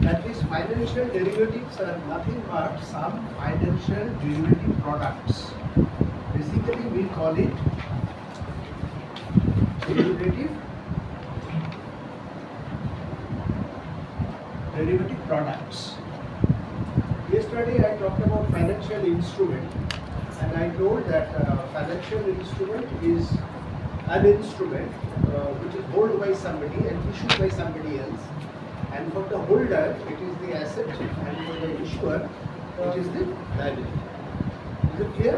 that is financial derivatives are nothing but some financial derivative products. Basically, we call it derivative products. Yesterday I talked about financial instrument, and I told that financial instrument is an instrument which is held by somebody and issued by somebody else, and for the holder it is the asset, and for the issuer it is the liability. Is it clear?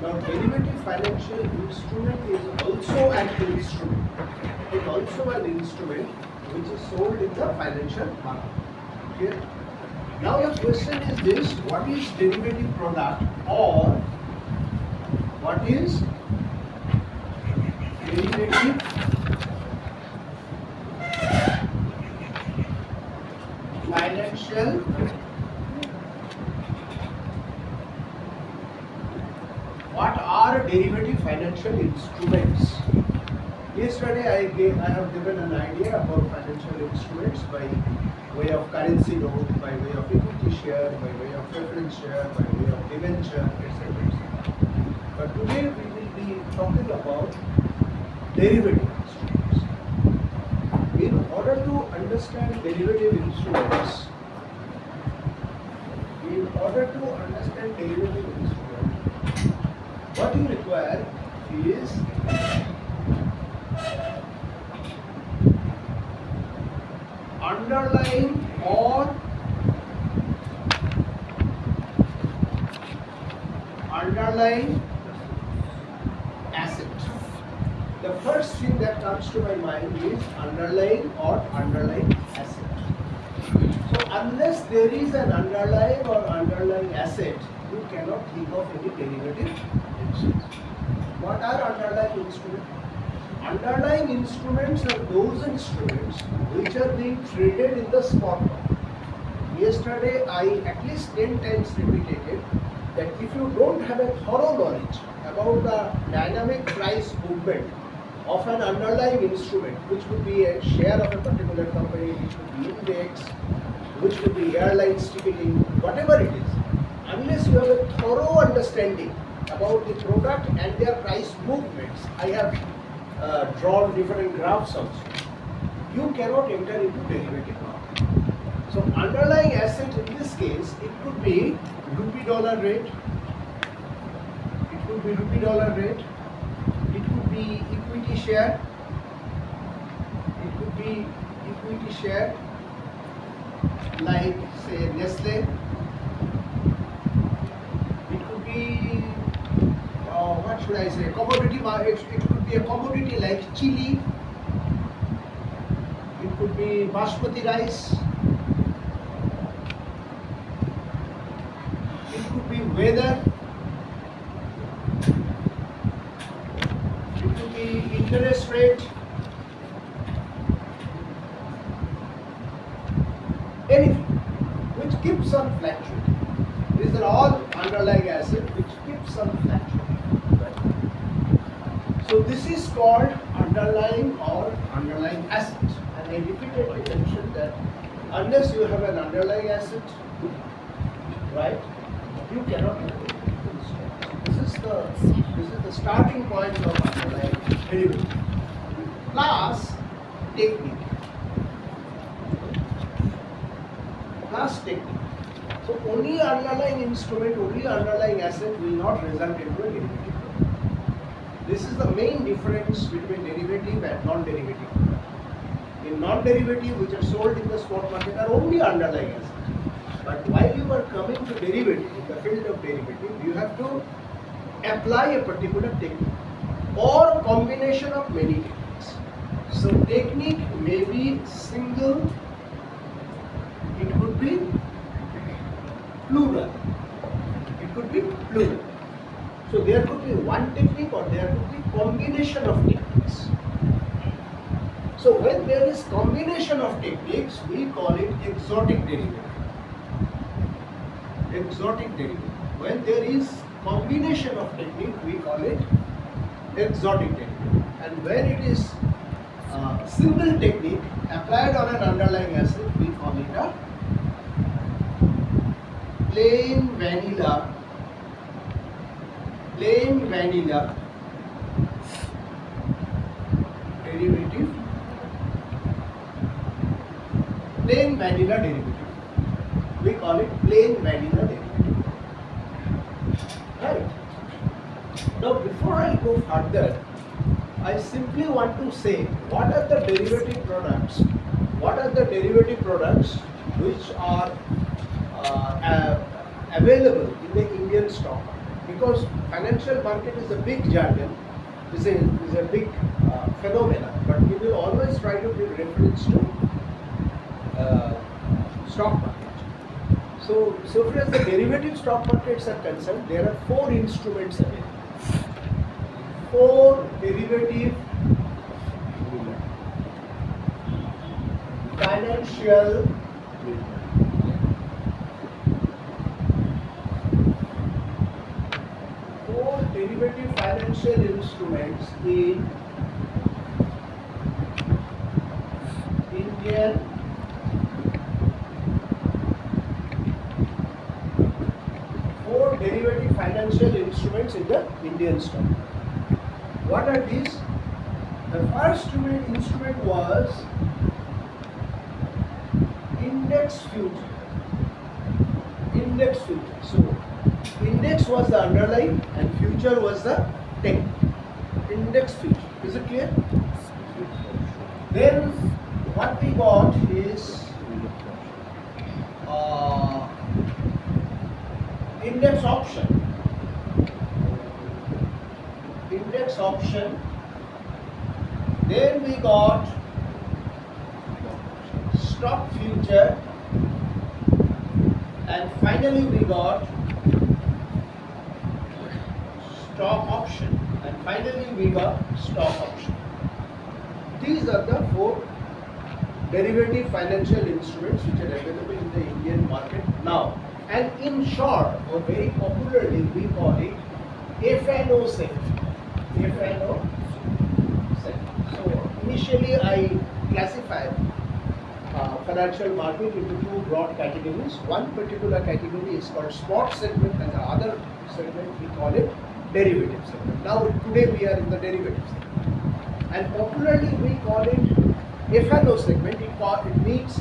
Now derivative financial instrument is also an instrument. It is also an instrument which is sold in the financial market. Clear? Now the question is this: what is derivative product, or what is derivative financial what are derivative financial instruments? Yesterday I have given an idea about financial instruments by way of currency note, by way of equity share, by way of preference share, by way of debenture, etc. But today we will be talking about derivative instruments. In order to understand derivative instruments, what you require is underlying asset. The first thing that comes to my mind is underlying asset. So unless there is an underlying asset, you cannot think of any derivative instruments. What are underlying instruments? Underlying instruments are those instruments which are being traded in the spot market. Yesterday I at least 10 times repeated that if you don't have a thorough knowledge about the dynamic price movement of an underlying instrument, which could be a share of a particular company, which could be index, which could be airlines ticketing, whatever it is, unless you have a thorough understanding about the product and their price movements, I have drawn different graphs also, you cannot enter into derivative market. So underlying asset in this case, it could be rupee dollar rate, it could be equity share, like say Nestle, it could be what should I say, commodity market, it could be a commodity like chili, it could be basmati rice, it could be weather, it could be interest rate, anything which keeps on fluctuating. These are all underlying assets which keeps on fluctuating. So this is called underlying asset. And I repeatedly mentioned that unless you have an underlying asset, right, you cannot do it. This is the starting point of underlying derivative. Plus technique. So only underlying instrument, only underlying asset will not result into a derivative. This is the main difference between derivative and non-derivative. In non-derivative, which are sold in the spot market, are only underlying assets. But while you are coming to derivative, in the field of derivative, you have to apply a particular technique or combination of many techniques. So technique may be single, it could be plural. So there could be one technique or there could be combination of techniques. So when there is combination of techniques, we call it exotic derivative. When there is combination of technique, we call it exotic derivative. And when it is single technique applied on an underlying asset, we call it একটা plain vanilla derivative, we call it plain vanilla derivative, right? Now before I go further, I simply want to say what are the derivative products which are available in the Indian stock market, because financial market is a big jargon, is a big phenomena, but we will always try to give reference to stock market. So far as the derivative stock markets are concerned, there are 4 instruments available. 4 derivative financial instruments in Indian stock. What are these? The first instrument was index future. So index was the underlying and future was the tech. Index future. Is it clear? Then what we got is index option. Then we got stock future, and finally we got stock option. These are the 4 derivative financial instruments which are available in the Indian market now, and in short or very popularly we call it F&O sector. So initially I classified financial market into 2 broad categories. One particular category is called spot segment, and the other segment we call it derivative segment. Now today we are in the derivative segment, and popularly we call it F&O segment. It means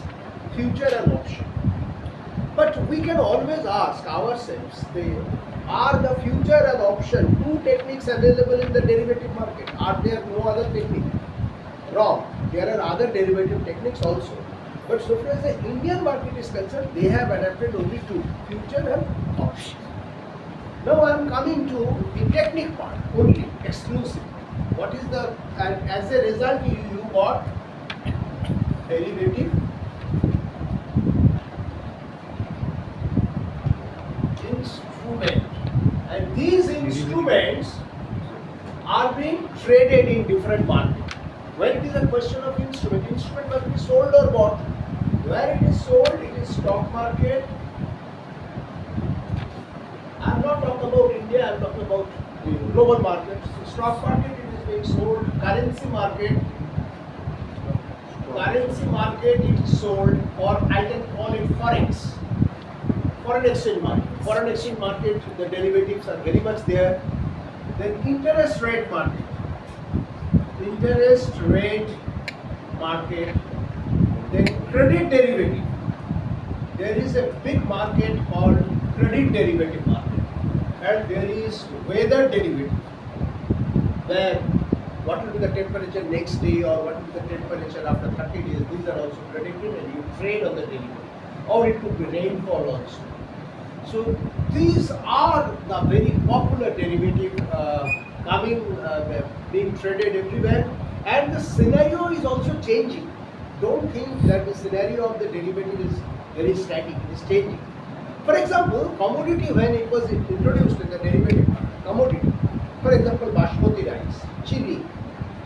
future and option. But we can always ask ourselves, are the future and option 2 techniques available in the derivative market? Are there no other technique? Wrong. There are other derivative techniques also. But so far as the Indian market is concerned, they have adapted only 2, future and option. Now I am coming to the technique part only, exclusive. What is the, and as a result you got derivative instrument, and these instruments are being traded in different markets. When it is a question of instrument must be sold or bought. Where it is sold, it is stock market. I am not talking about India, I am talking about the global markets. So stock market, it is being sold. Currency market it is sold, or I can call it foreign exchange market. The derivatives are very much there. Then interest rate market. Then credit derivative. There is a big market called credit derivative market, and there is weather derivative, where what will be the temperature next day or what will be the temperature after 30 days. These are also predicted, and you trade on the derivative, or it could be rainfall also. So these are the very popular derivative being traded everywhere, and the scenario is also changing. Don't think that the scenario of the derivative is very static, it is changing. For example, commodity, when it was introduced in the derivative market, commodity, for example, basmati rice, chili,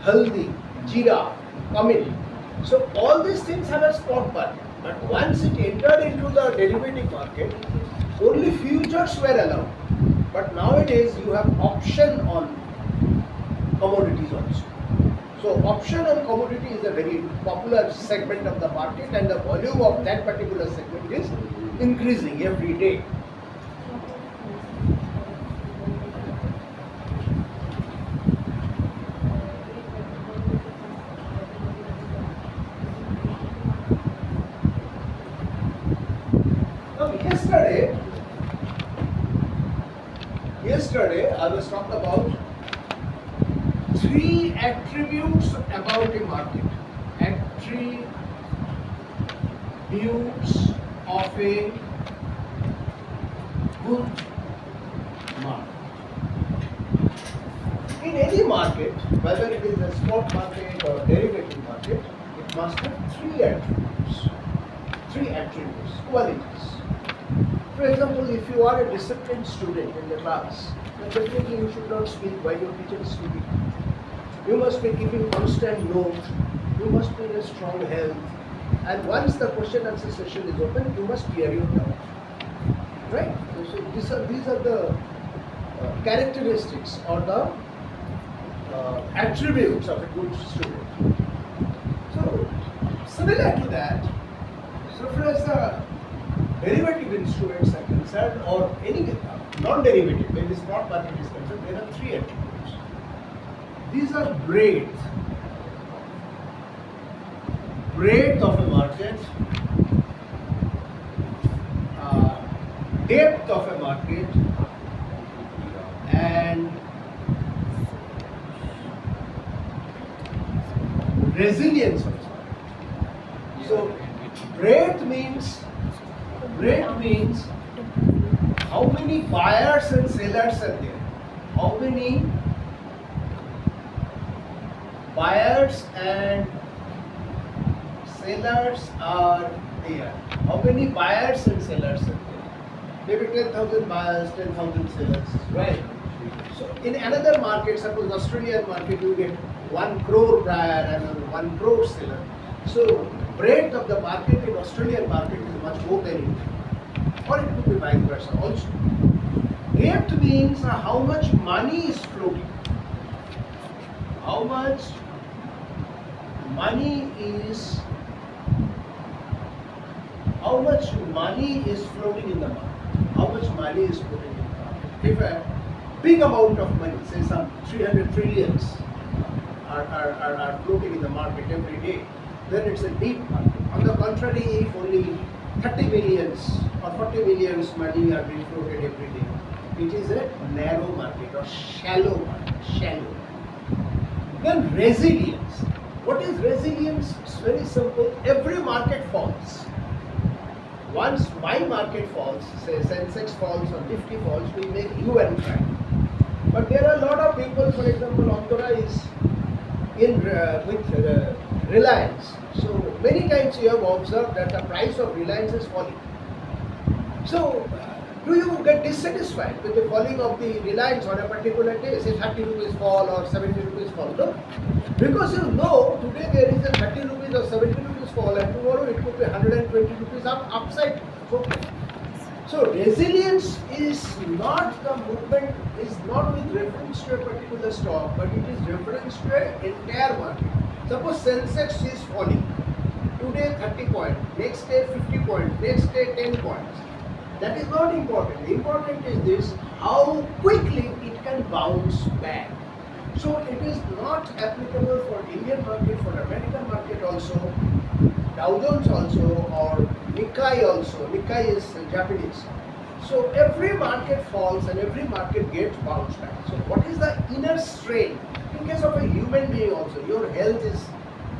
haldi, jeera, cumin. So all these things have a spot market, but once it entered into the derivative market, only futures were allowed. But nowadays you have option on commodities also. So option and commodity is a very popular segment of the market, and the volume of that particular segment is increasing every day. Now yesterday I was talking about 3 attributes about a market. Attributes of a good market. In any market, whether it is a spot market or derivative market, it must have 3 attributes, qualities. For example, if you are a disciplined student in the class, then definitely you should not speak while your teacher is speaking. You must be keeping constant note, you must be in a strong health, and once the question answer session is open, you must clear your doubt. Right? So these are the characteristics or the attributes of a good student. So similar to that, so far as the derivative instruments are concerned, or any non-derivative, when the spot market is concerned, there are 3 attributes. These are breadth of a market, depth of a market, and resilience of the market. So breadth means how many buyers and sellers are there. How many buyers and sellers are there. How many buyers and sellers are there? Maybe 10,000 buyers, 10,000 sellers, right? So in another market, suppose Australian market, you get 1 crore buyer and 1 crore seller. So breadth of the market in Australian market is much more than India. Or it could be vice versa also. Depth means how much money is floating. How much money is floating in the market. How much money is floating in the market. If a big amount of money, say some 300 trillions are floating in the market every day, then it's a deep market. On the contrary, if only 30 millions or 40 millions money are being floated every day, it is a narrow market or shallow market. Shallow. Then resilience. What is resilience? It's very simple. Every market falls. Once my market falls, say Sensex falls or Nifty falls, we make hue and cry. But there are a lot of people, for example, Andorra is in with Reliance. So many times you have observed that the price of Reliance is falling. So do you get dissatisfied with the falling of the Reliance on a particular day, say 30 rupees fall or 70 rupees fall? No. Because you know today there is a 30 rupees or 70 rupees fall, and tomorrow it could be 120 rupees upside. So resilience is not the movement, is not with reference to a particular stock, but it is reference to an entire market. Suppose Sensex is falling. Today 30 points, next day 50 points, next day 10 points. That is not important. The important is this, how quickly it can bounce back. So it is not applicable for Indian market, for American market also, Dow Jones also, or Nikkei also. Nikkei is Japanese. So every market falls and every market gets bounced back. So what is the inner strain? In case of a human being also, your health is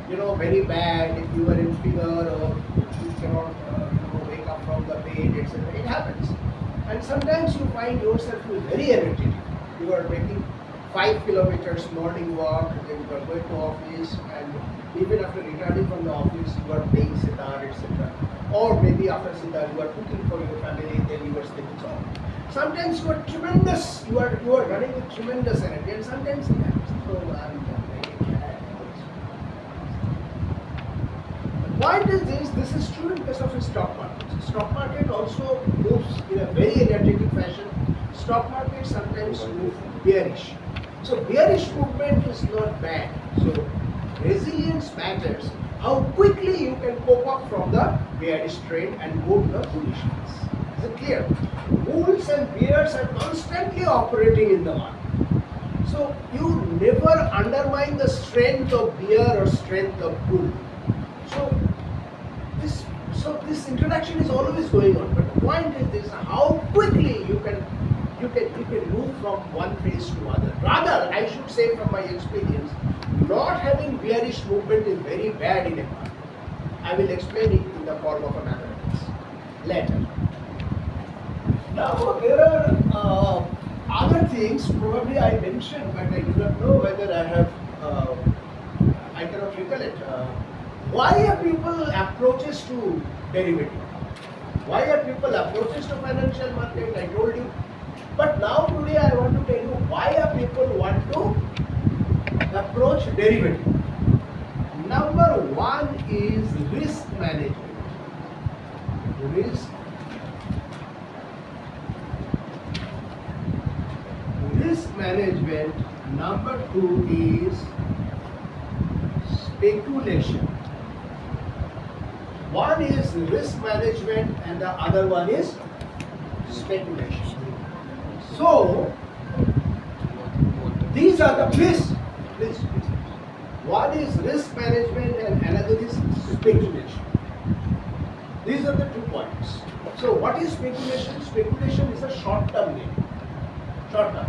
very bad. If you are in fever or you cannot wake up from the bed, etc. It happens. And sometimes you find yourself very energetic. You are making 5 kilometers morning walk, then you are going to office, and even after returning from the office, you are playing sitar, etc. Or maybe after sitar, you are cooking for your family, then you are sleeping on. Sometimes you are tremendous, you are running with tremendous energy, and sometimes it happens. So why does this is true in case of a stock market. Stock market also moves in a very energetic fashion. Stock market sometimes move bearish. So bearish movement is not bad. So resilience matters. How quickly you can cope up from the bearish trend and go to the bullish ones. Is it clear? Bulls and bears are constantly operating in the market. So you never undermine the strength of bear or strength of bull. So this interaction is always going on. But the point is this: how quickly you can move from one phase to other. Rather, I should say from my experience, not having bearish movement is very bad in a market. I will explain it in the form of a mathematics later. Now there are other things probably I mentioned, but I do not know whether I have. I cannot recollect. Why are people approaches to derivative? Why are people approaches to financial market? I told you. But now today I want to tell you why are people want to approach derivative. Number one is risk management. Risk management. Number two is speculation. One is risk management and the other one is speculation. So these are the please. One is risk management and another is speculation. These are the 2 points. So what is speculation? Speculation is a short-term game. Short-term.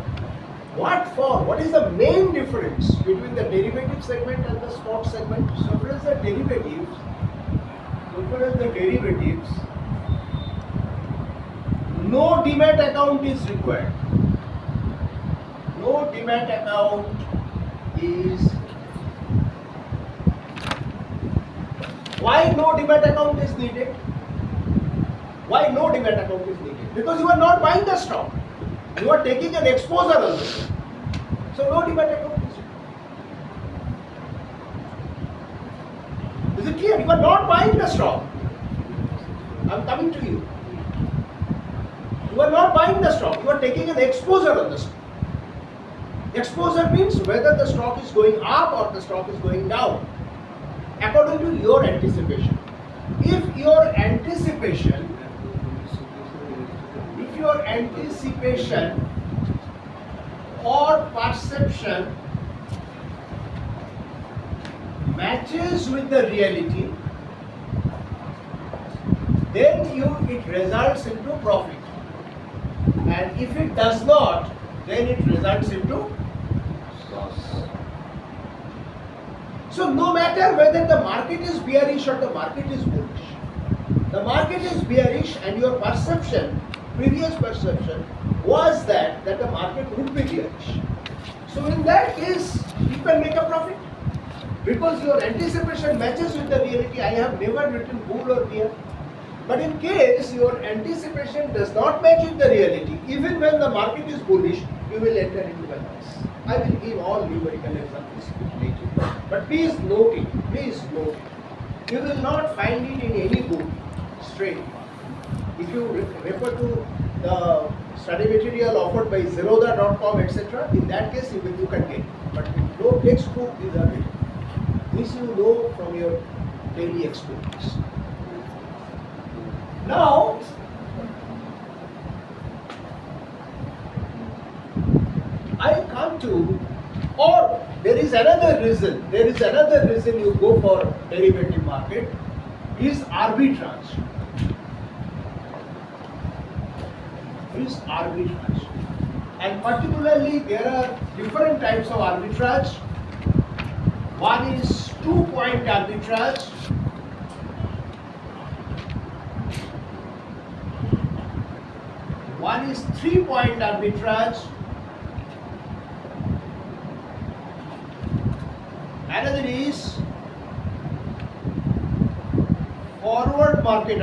What for? What is the main difference between the derivative segment and the spot segment? So far as the derivatives, no demat account is required. No demat account is. Why no demat account is needed? Why no demat account is needed? Because you are not buying the stock. You are taking an exposure on the stock. So no demat account is needed. Is it clear? You are not buying the stock. I am coming to you. You are not buying the stock. You are taking an exposure on the stock. Exposure means whether the stock is going up or the stock is going down, according to your anticipation. If your anticipation or perception matches with the reality, then it results into profit. And if it does not, then it results into loss. So no matter whether the market is bearish or the market is bullish, the market is bearish and your perception, previous perception was that the market would be bearish. So in that case, you can make a profit because your anticipation matches with the reality. I have never written bull or bear. But in case your anticipation does not match with the reality, even when the market is bullish, you will enter into the loss. I will give all numerical examples later. But please note it. You will not find it in any book straight. If you refer to the study material offered by zerodha.com, etc., in that case you can get it. But in no textbook these are written. This you know from your daily experience. Now, I come to, or there is another reason you go for derivative market is arbitrage. And particularly there are different types of arbitrage. One is 2-point arbitrage. One is 3-point arbitrage. Another is forward market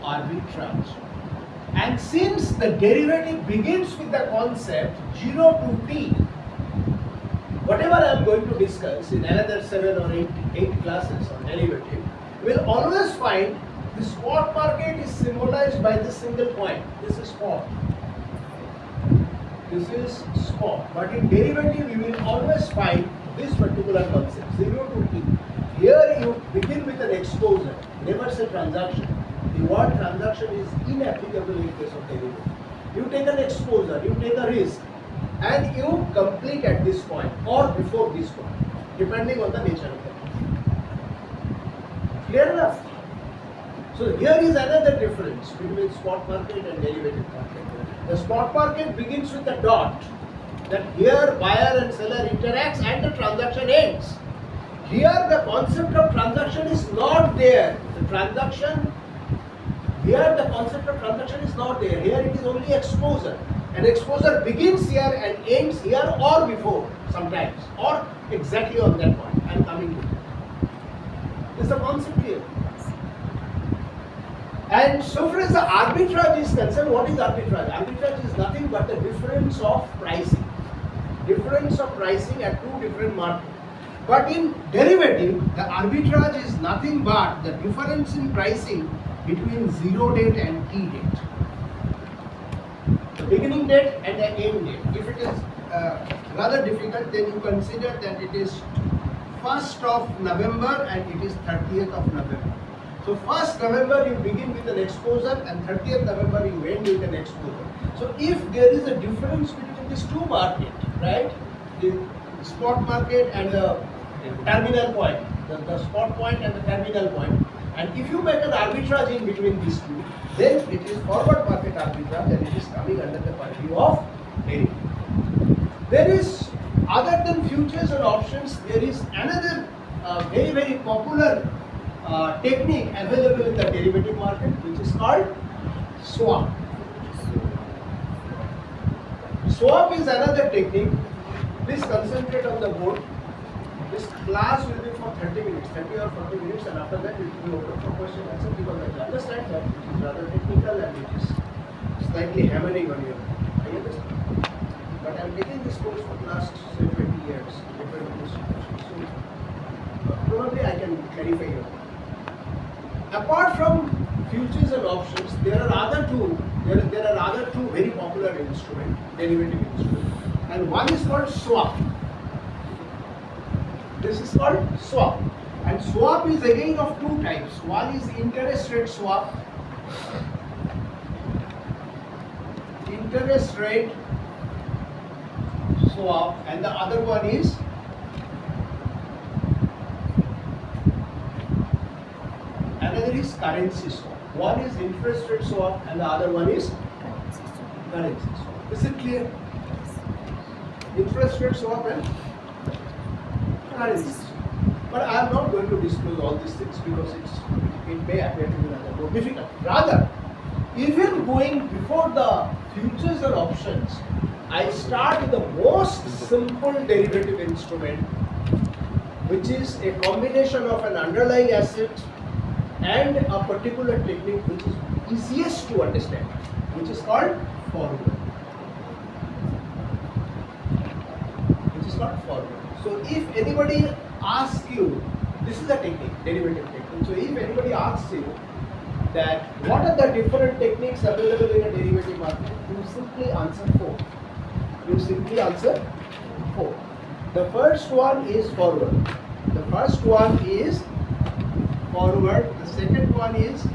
arbitrage. And since the derivative begins with the concept 0 to t, whatever I am going to discuss in another 7 or 8 classes on derivative, you will always find the spot market is symbolized by this single point. This is spot. This is spot. But in derivative, you will always find this particular concept, 0 to t. Here you begin with an exposure, never say transaction. The word transaction is inapplicable in case of derivative. You take an exposure, you take a risk, and you complete at this point or before this point, depending on the nature of the contract. Clear enough? So here is another difference between spot market and derivative market. The spot market begins with a dot, that here buyer and seller interacts and the transaction ends. Here the concept of transaction is not there. Here the concept of transaction is not there. Here it is only exposure. And exposure begins here and ends here or before sometimes, or exactly on that point. I am coming to it. Is the concept clear? And so far as the arbitrage is concerned, what is arbitrage? Arbitrage is nothing but the difference of pricing. Difference of pricing at two different markets. But in derivative, the arbitrage is nothing but the difference in pricing between 0 date and t date. The beginning date and the end date. If it is rather difficult, then you consider that it is 1st of November and it is 30th of November. So 1st November you begin with an exposure and 30th November you end with an exposure. So if there is a difference between these two markets, right, the spot market and the terminal point, the spot point and the terminal point, and if you make an arbitrage in between these two, then it is forward market arbitrage and it is coming under the purview of derivative. There is, other than futures and options, there is another very, very popular technique available in the derivative market, which is called swap. Swap is another technique. Please concentrate on the board. This class will be for 30 minutes, 30 or 40 minutes, and after that it will be open for question and answer, because I understand that it is rather technical and it is slightly hammering on you. I understand. But I am taking this course for the last, say, 20 years, different institutions. So probably I can clarify you. Apart from futures and options, there are other two very popular instruments, derivative instruments, and one is called swap. This is called swap, and swap is again of two types. One is interest rate swap. Interest rate swap, and the other one is currency swap. One is interest rate swap and the other one is currency swap. Is it clear? Interest rate swap and currency swap. But I am not going to disclose all these things because it may appear to be rather more difficult. Rather, even going before the futures and options, I start with the most simple derivative instrument, which is a combination of an underlying asset and a particular technique which is easiest to understand, which is called forward. So if anybody asks you, this is a technique, derivative technique. So if anybody asks you that what are the different techniques available in a derivative market, you simply answer 4. The first one is forward. The second one is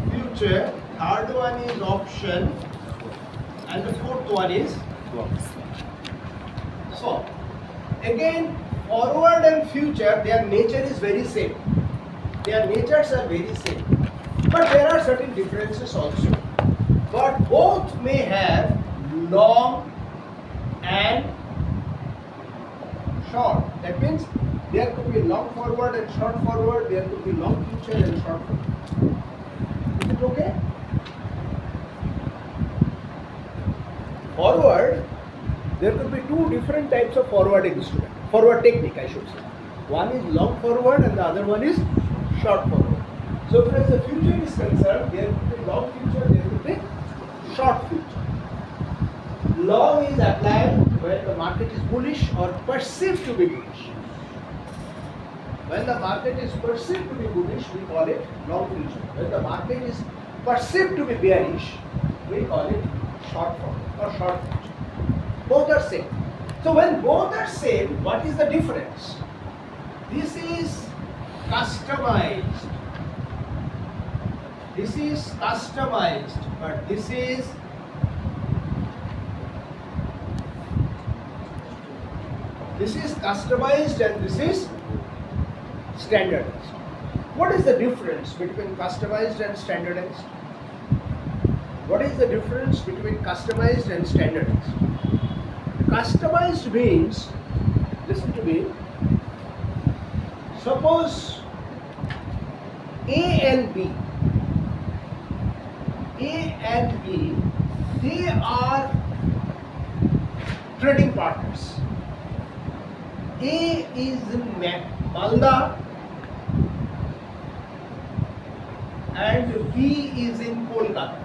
future. Third one is option. And the fourth one is swap. Again, forward and future, their nature is very same. Their natures are very same. But there are certain differences also. But both may have long and short. That means there could be long forward and short forward. There could be long future and short forward. Is it okay? Forward, there could be two different types of forward instrument. Forward technique, I should say. One is long forward and the other one is short forward. So as the future is concerned, there could be long future, there could be short future. Long is applied when the market is bullish or perceived to be bullish. When the market is perceived to be bullish, we call it long future. When the market is perceived to be bearish, we call it short form or short form. Both are same. So when both are same, what is the difference? This is customized. This is customized, but this is customized and this is standardized. What is the difference between customized and standardized? What is the difference between customized and standardized? Customized means, listen to me, suppose A and B, they are trading partners. A is in Malda and B is in Kolkata.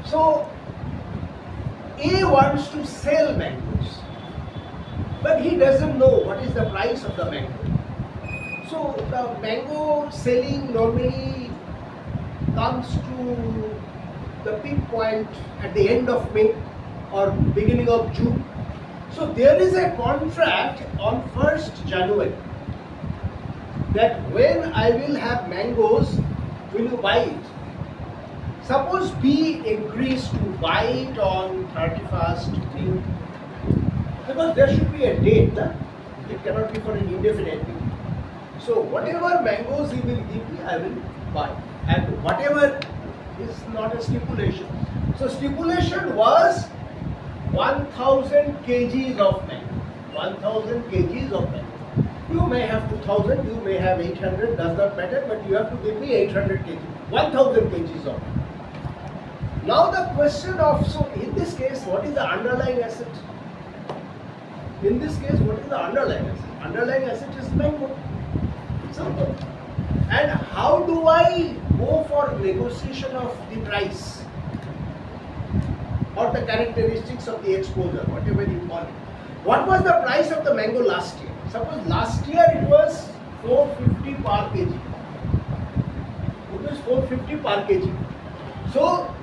So A wants to sell mangoes, but he doesn't know what is the price of the mango. So the mango selling normally comes to the peak point at the end of May or beginning of June. So there is a contract on 1st January that when I will have mangoes, will you buy it? Suppose B agrees to buy it on 31st May, because there should be a date, na? It cannot be for an indefinite period. So whatever mangoes he will give me, I will buy, and whatever is not a stipulation. So stipulation was 1000 kgs of mango. 1000 kgs of mango. You may have 2000, you may have 800, does not matter, but you have to give me 800 kg, 1000 kgs of mango. Now the question of, so in this case, what is the underlying asset? In this case, what is the underlying asset? Underlying asset is mango. Simple. And how do I go for negotiation of the price or the characteristics of the exposure, whatever you call it? What was the price of the mango last year? Suppose last year it was 450 per kg. It was 450 per kg. So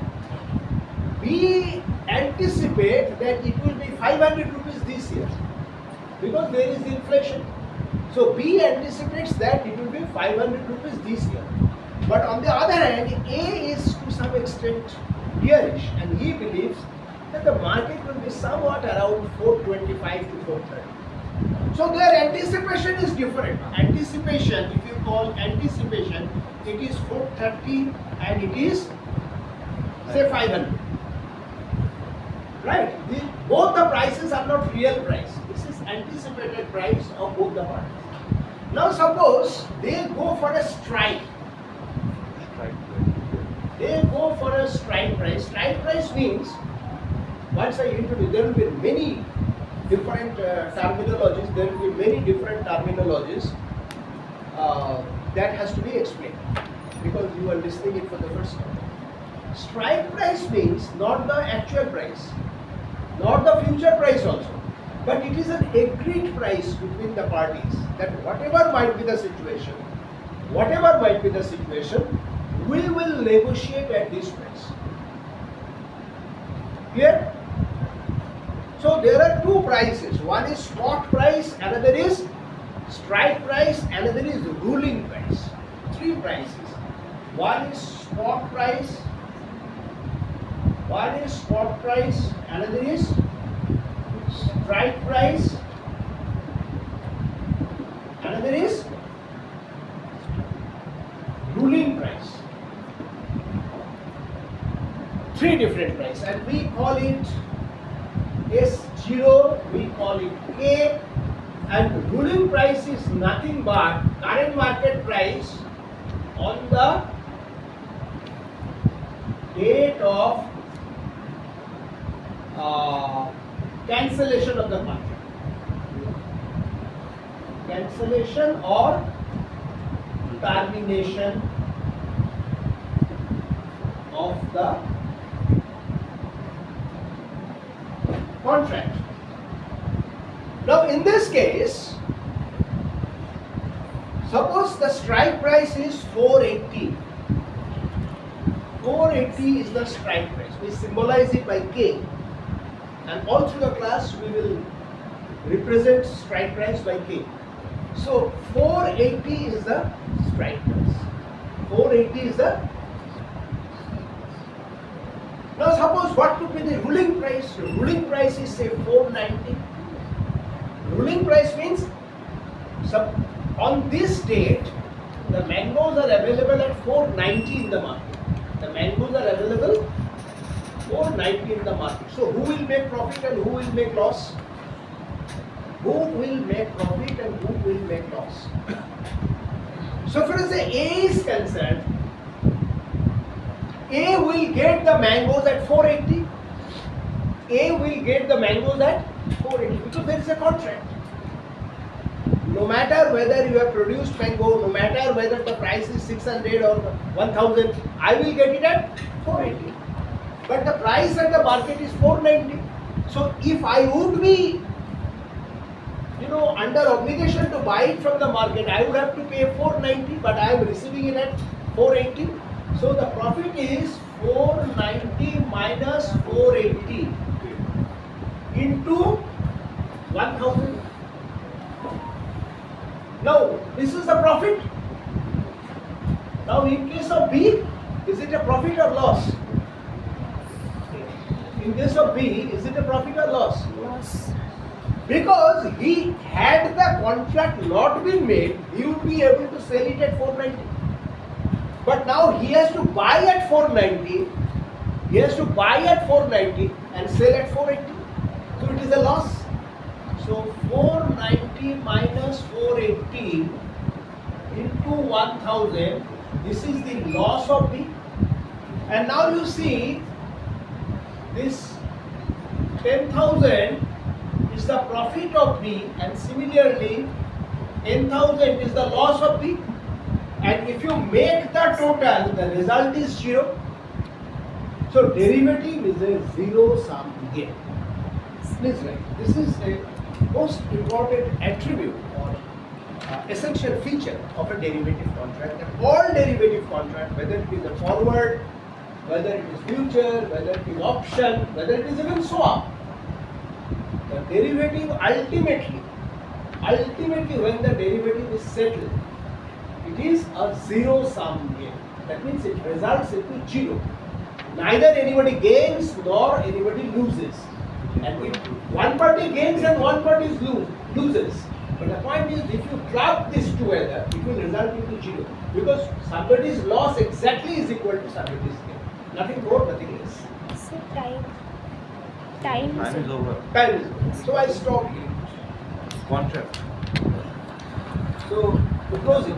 we anticipate that it will be 500 rupees this year because there is inflation. So B anticipates that it will be 500 rupees this year. But on the other hand, A is to some extent bearish and he believes that the market will be somewhat around 425 to 430. So their anticipation is different. Anticipation, if you call anticipation, it is 430 and it is say 500. Right? Both the prices are not real price. This is anticipated price of both the parties. Now suppose they go for a strike. They go for a strike price. Strike price means, once I introduce, there will be many different terminologies. There will be many different terminologies that has to be explained because you are listening it for the first time. Strike price means not the actual price, not the future price also, but it is an agreed price between the parties that whatever might be the situation, we will negotiate at this price. Clear? So there are two prices. One is spot price, another is strike price, another is ruling price. Three prices. One is spot price, another is strike price, another is ruling price. Three different prices, and we call it S0, we call it K, and ruling price is nothing but current market price on the date of cancellation of the contract. Cancellation or termination of the contract. Now in this case, suppose the strike price is 480 480 is the strike price. We symbolize it by K. And all through the class we will represent strike price by K. So 480 is the strike price. 480 is the. Now suppose what could be the ruling price? The ruling price is say 490. Ruling price means on this date the mangoes are available at 490 in the market. The mangoes are available 490 in the market. So who will make profit and who will make loss? Who will make profit and who will make loss? So for instance, A is concerned, A will get the mangoes at 480. A will get the mangoes at 480 because there is a contract. No matter whether you have produced mango, no matter whether the price is 600 or 1000, I will get it at 480. But the price at the market is 490. So if I would be, under obligation to buy it from the market, I would have to pay 490, but I am receiving it at 480. So the profit is 490 minus 480 into 1000. Now this is the profit. Now in case of B, is it a profit or loss? In case of B, is it a profit or loss? Loss. Because he had the contract not been made, he would be able to sell it at 490. But now he has to buy at 490. He has to buy at 490 and sell at 480. So it is a loss. So 490 minus 480 into 1000. This is the loss of B. And now you see this 10,000 is the profit of B, and similarly 10,000 is the loss of B. And if you make the total, the result is 0. So derivative is a zero sum game. Please write. This is a most important attribute or essential feature of a derivative contract. That all derivative contract, whether it is a forward, whether it is future, whether it is option, whether it is even swap, the derivative ultimately when the derivative is settled, it is a zero sum game. That means it results into 0. Neither anybody gains nor anybody loses. And if one party gains and one party loses. But the point is, if you club this together, it will result into 0. Because somebody's loss exactly is equal to somebody's gain. Nothing more, nothing less. So time Time is over. Time is over. So I stop here. Contract. So to close it.